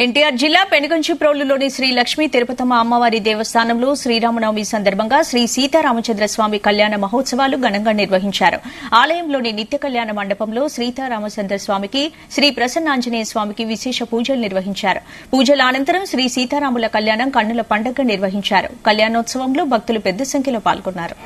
ఎన్టీఆర్ జిల్లా పెనుగంచిప్రోలులోని శ్రీ లక్ష్మీ తిరుపతమ్మ అమ్మవారి దేవస్థానంలో శ్రీరామనవమి సందర్భంగా శ్రీ సీతారామచంద్రస్వామి కళ్యాణ మహోత్సవాలు ఘనంగా నిర్వహించారు. ఆలయంలోని నిత్య కళ్యాణ మండపంలో సీతారామచంద్రస్వామికి, శ్రీ ప్రసన్నాంజనేయ స్వామికి విశేష పూజలు నిర్వహించారు. పూజల అనంతరం శ్రీ సీతారాముల కళ్యాణం కన్నుల పండుగ నిర్వహించారు. కళ్యాణోత్సవంలో భక్తులు పెద్ద సంఖ్యలో పాల్గొన్నారు.